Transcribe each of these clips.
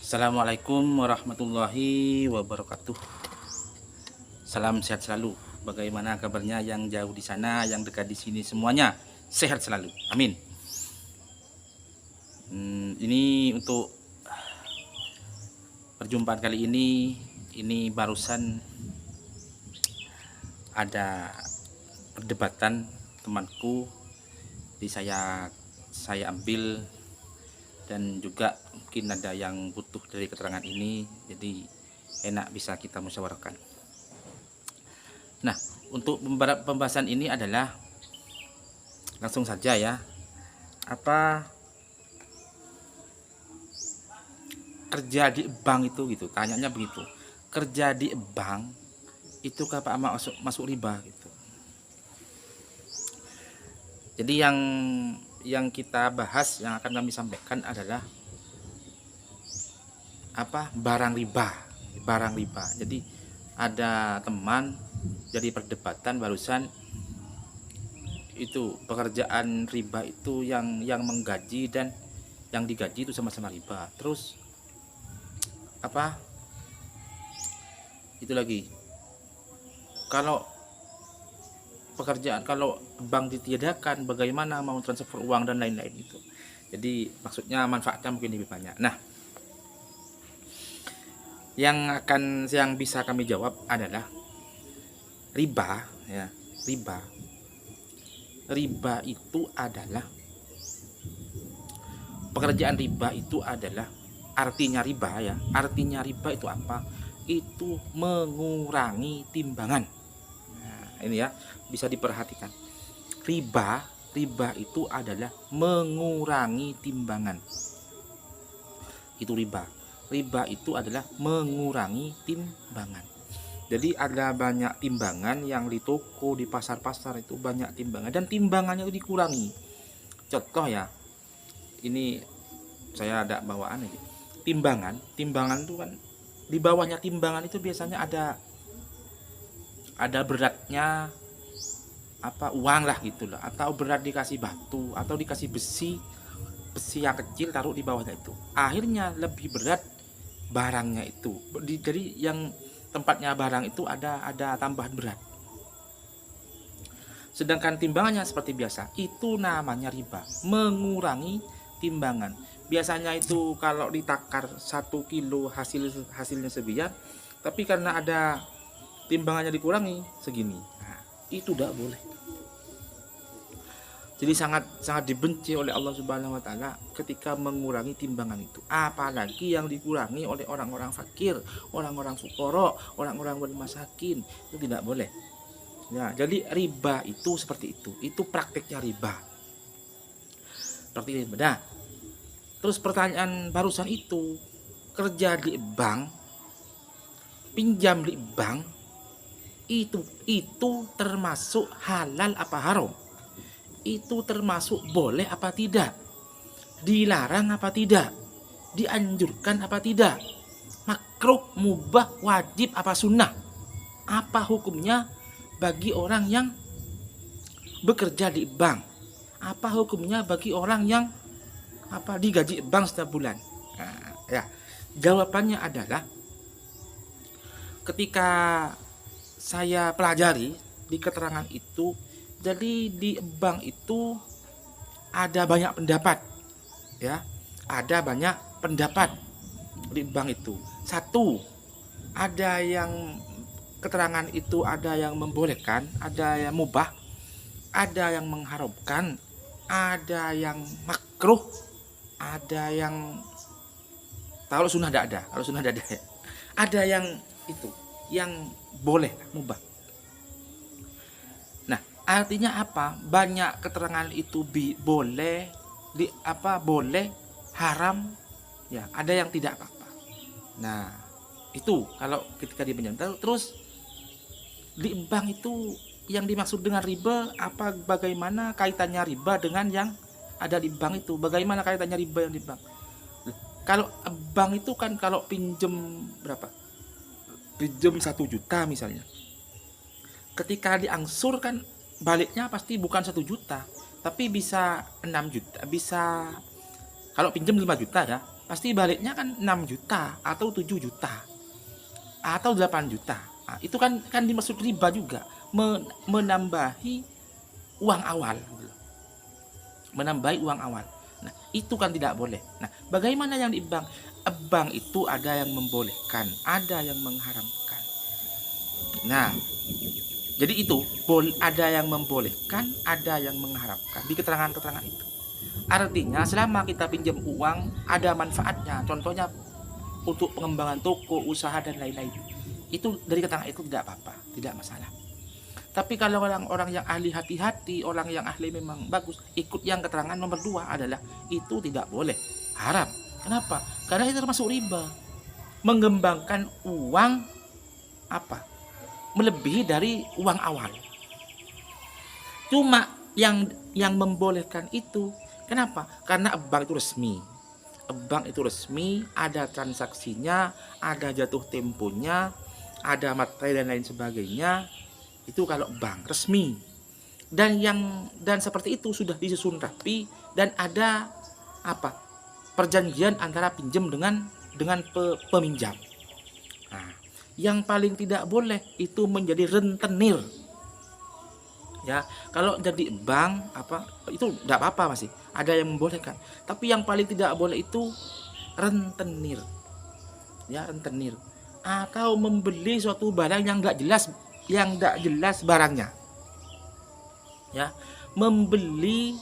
Assalamualaikum warahmatullahi wabarakatuh. Salam sehat selalu. Bagaimana kabarnya yang jauh di sana, yang dekat di sini, semuanya sehat selalu. Amin. Ini untuk perjumpaan kali ini barusan ada perdebatan temanku, jadi saya ambil, dan juga mungkin ada yang butuh dari keterangan ini, jadi enak bisa kita musyawarahkan. Nah, untuk pembahasan ini adalah langsung saja ya, apa kerja di bank itu gitu, tanyanya begitu, kerja di bank itu apa masuk riba gitu. Jadi yang kita bahas, yang akan kami sampaikan adalah apa barang riba. Jadi ada teman jadi perdebatan barusan, itu pekerjaan riba itu yang menggaji dan yang digaji itu sama-sama riba. Terus apa itu lagi, kalau bank ditiadakan, bagaimana mau transfer uang dan lain-lain itu. Jadi maksudnya manfaatnya mungkin lebih banyak. Nah, yang bisa kami jawab adalah riba ya. Riba itu adalah, pekerjaan riba itu adalah, artinya riba itu apa? Itu mengurangi timbangan. Nah, ini ya, bisa diperhatikan. Riba itu adalah mengurangi timbangan. Itu riba itu adalah mengurangi timbangan. Jadi ada banyak timbangan yang di toko, di pasar-pasar itu banyak timbangan, dan timbangannya itu dikurangi. Contoh ya, ini saya ada bawaan aja. Timbangan itu kan, di bawahnya timbangan itu biasanya ada beratnya apa uang lah gitulah, atau berat dikasih batu atau dikasih besi yang kecil taruh di bawahnya, itu akhirnya lebih berat barangnya itu. Jadi yang tempatnya barang itu ada tambahan berat, sedangkan timbangannya seperti biasa. Itu namanya riba, mengurangi timbangan. Biasanya itu kalau ditakar 1 kilo hasilnya sebiar, tapi karena ada timbangannya dikurangi segini. Nah, itu tidak boleh. Jadi sangat dibenci oleh Allah Subhanahu wa taala ketika mengurangi timbangan itu. Apalagi yang dikurangi oleh orang-orang fakir, orang-orang fukara, orang-orang bermasakin, itu tidak boleh. Ya, jadi riba itu seperti itu. Itu prakteknya riba. Seperti itu. Nah, terus pertanyaan barusan itu, kerja di bank, pinjam di bank, itu termasuk halal apa haram? Itu termasuk boleh apa tidak? Dilarang apa tidak? Dianjurkan apa tidak? Makruh, mubah, wajib apa sunnah? Apa hukumnya bagi orang yang bekerja di bank? Apa hukumnya bagi orang yang digaji bank setiap bulan? Nah, ya, jawabannya adalah, ketika saya pelajari di keterangan itu, jadi di bank itu ada banyak pendapat ya, ada banyak pendapat di bank itu. Satu, ada yang keterangan itu ada yang membolehkan, ada yang mubah, ada yang mengharamkan, ada yang makruh, ada yang kalau sunnah tidak ada ya. Ada yang itu yang boleh, mubah. Artinya apa? Banyak keterangan itu boleh, boleh, haram, ya. Ada yang tidak apa-apa. Nah, itu kalau ketika dipinjam. Terus di bank itu yang dimaksud dengan riba apa? Bagaimana kaitannya riba dengan yang ada di bank itu? Bagaimana kaitannya riba yang di bank? Kalau bank itu kan kalau pinjam berapa? Pinjam 1 juta misalnya. Ketika diangsur kan baliknya pasti bukan 1 juta, tapi bisa 6 juta, bisa kalau pinjam 5 juta ya, pasti baliknya kan 6 juta atau 7 juta atau 8 juta. Nah, itu kan dimaksud riba juga, menambahi uang awal gitu loh. Menambahi uang awal. Nah, itu kan tidak boleh. Nah, bagaimana yang di bank? Bank itu ada yang membolehkan, ada yang mengharamkan. Nah, jadi itu ada yang membolehkan, ada yang mengharamkan di keterangan-keterangan itu. Artinya selama kita pinjam uang ada manfaatnya. Contohnya untuk pengembangan toko, usaha dan lain-lain. Itu dari keterangan itu tidak apa-apa, tidak masalah. Tapi kalau orang-orang yang ahli hati-hati, orang yang ahli memang bagus, ikut yang keterangan nomor 2 adalah itu tidak boleh, haram. Kenapa? Karena itu termasuk riba. Mengembangkan uang apa? Melebihi dari uang awal. Cuma yang membolehkan itu, kenapa? Karena bank itu resmi. Bank itu resmi, ada transaksinya, ada jatuh temponya, ada materai dan lain sebagainya. Itu kalau bank resmi. Dan seperti itu sudah disusun rapi dan ada apa? Perjanjian antara pinjam dengan peminjam. Nah, yang paling tidak boleh itu menjadi rentenir. Ya, kalau jadi bank itu tidak apa-apa, masih ada yang membolehkan. Tapi yang paling tidak boleh itu rentenir. Ya, rentenir. Atau membeli suatu barang yang tidak jelas barangnya. Ya, membeli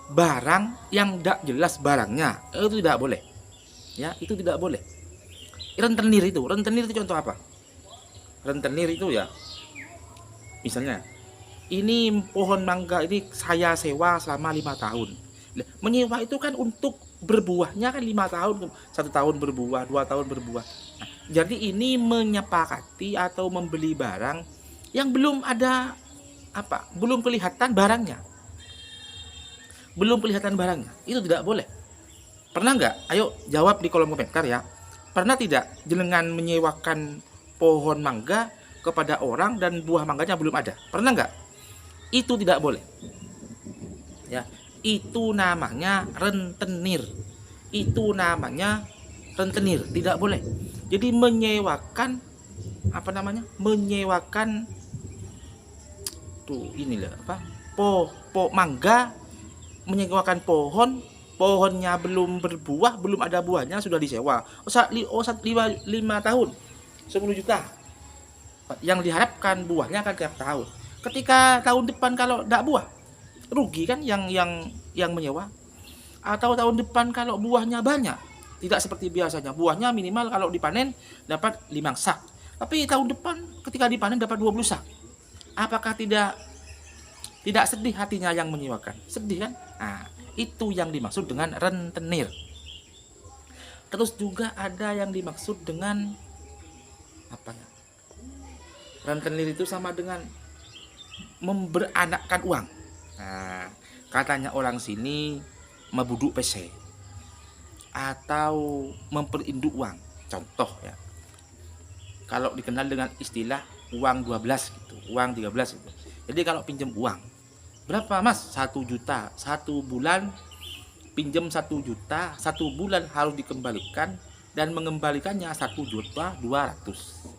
barang yang tidak jelas barangnya itu tidak boleh. Ya, itu tidak boleh. Rentenir itu contoh apa? Rentenir itu ya, misalnya ini pohon mangga ini saya sewa selama 5 tahun. Menyewa itu kan untuk berbuahnya kan 5 tahun, 1 tahun berbuah, 2 tahun berbuah. Nah, jadi ini menyepakati atau membeli barang yang belum ada belum kelihatan barangnya. Belum kelihatan barangnya, itu tidak boleh. Pernah nggak? Ayo jawab di kolom komentar ya. Pernah tidak jenengan menyewakan pohon mangga kepada orang dan buah mangganya belum ada? Pernah nggak? Itu tidak boleh. Ya, itu namanya rentenir. Itu namanya rentenir, tidak boleh. Jadi menyewakan menyewakan tuh inilah mangga, menyewakan pohonnya belum berbuah, belum ada buahnya sudah disewa. 5 tahun 10 juta. Yang diharapkan buahnya akan tiap tahun. Ketika tahun depan kalau tidak buah, rugi kan yang menyewa. Atau tahun depan kalau buahnya banyak, tidak seperti biasanya. Buahnya minimal kalau dipanen dapat 5 sak. Tapi tahun depan ketika dipanen dapat 20 sak. Apakah tidak sedih hatinya yang menyewakan? Sedih kan? Nah, itu yang dimaksud dengan rentenir. Terus juga ada yang dimaksud dengan rentenir itu sama dengan memberanakkan uang. Nah, katanya orang sini membuduk PC atau memperindu uang. Contoh ya, kalau dikenal dengan istilah uang 12 gitu, uang 13 gitu. Jadi kalau pinjam uang, berapa mas? 1 juta, 1 bulan pinjam 1 juta, 1 bulan harus dikembalikan dan mengembalikannya 1.200.000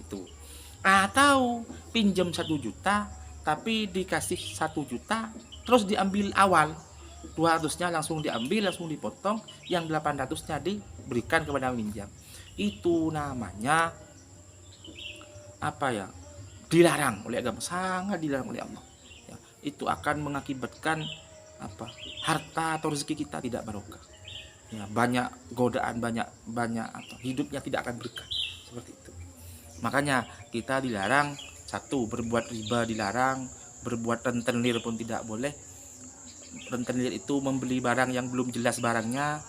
itu. Atau pinjam 1 juta tapi dikasih 1 juta terus diambil awal, 200-nya langsung diambil, langsung dipotong, yang 800-nya diberikan kepada peminjam. Itu namanya dilarang oleh agama, sangat dilarang oleh Allah ya. Itu akan mengakibatkan harta atau rezeki kita tidak barokah ya, banyak godaan, banyak hidupnya tidak akan berkah seperti itu. Makanya kita dilarang, satu, berbuat riba dilarang, berbuat rentenir pun tidak boleh. Rentenir itu membeli barang yang belum jelas barangnya,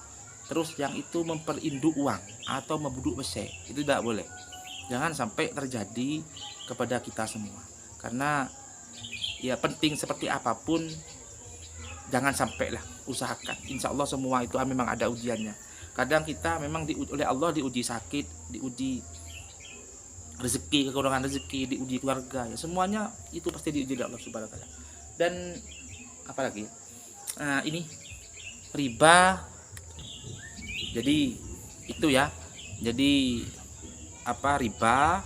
terus yang itu memperindu uang atau membuduk mesej, itu tidak boleh. Jangan sampai terjadi kepada kita semua. Karena ya penting seperti apapun, jangan sampailah, usahakan. Insya Allah semua itu memang ada ujiannya. Kadang kita memang oleh Allah diuji sakit, diuji rezeki, kekurangan rezeki, diuji keluarga ya, semuanya itu pasti diuji oleh Allah Subhanahu wa taala. Dan apalagi Nah, ini riba. Jadi itu ya. Jadi riba,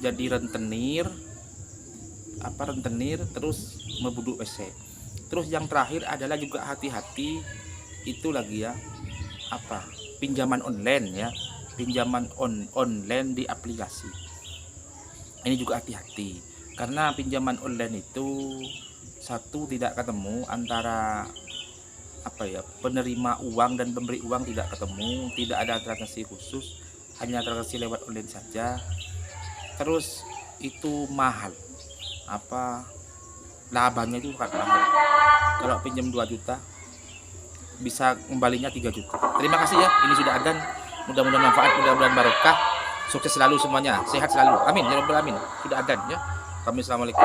jadi rentenir, terus membuduk WC. Terus yang terakhir adalah juga hati-hati itu lagi ya, pinjaman online ya, pinjaman online di aplikasi. Ini juga hati-hati karena pinjaman online itu satu, tidak ketemu antara penerima uang dan pemberi uang, tidak ketemu, tidak ada transaksi khusus, hanya transaksi lewat online saja. Terus itu mahal, labanya itu bukan mahal. Kalau pinjam 2 juta bisa kembalinya 3 juta. Terima kasih ya, ini sudah adzan. Mudah-mudahan manfaat, mudah-mudahan barokah. Sukses selalu semuanya, sehat selalu, amin ya rabbal alamin. Sudah adzan ya. Assalamualaikum.